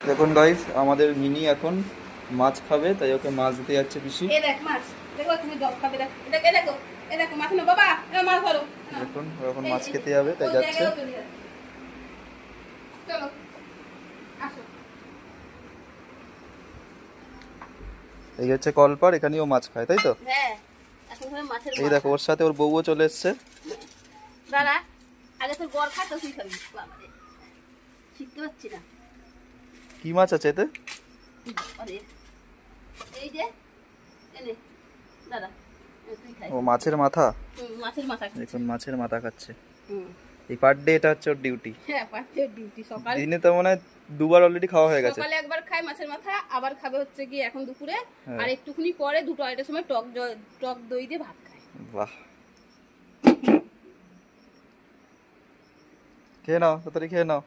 দেখুন গাইস, আমাদের মিনি এখন মাছ খাবে, তাই ওকে মাছ দিতে যাচ্ছে পিসি। এই দেখ মাছ, দেখো তুমি জব খাবে, দেখ এটা দেখো, এই দেখো মাছ না বাবা, এই মাছ ধরো। দেখুন ও এখন মাছ খেতে যাবে, তাই যাচ্ছে। চলো আসো। এই হচ্ছে কলপার, এখানেই ও মাছ খায়, তাই তো? হ্যাঁ, এখন ধরে মাছের এই দেখো, ওর সাথে ওর বউও চলে এসছে। দাঁড়া, আগে তোর বর খা তো তুই খাবি। বাবারে, শিখতে পারছি না। কি মাছ আছে এতে? আরে এই যে এনে দাদা, তুই খাই। ও মাছের মাথা। মাছের মাথা খাচ্ছি। দেখুন মাছের মাথা খাচ্ছে। হুম, এই পার ডে এটা হচ্ছে ওর ডিউটি। হ্যাঁ পাঁচের ডিউটি। সকালে দিনে তো মনে হয় দুবার অলরেডি খাওয়া হয়ে গেছে। সকালে একবার খাই মাছের মাথা, আবার খাবে হচ্ছে কি এখন দুপুরে, হ্যাঁ। আর একটুখানি পরে 2-2:30টার সময় টক দই দিয়ে ভাত খায়। বাহ, খেয়ে নাও, তাড়াতাড়ি খেয়ে নাও।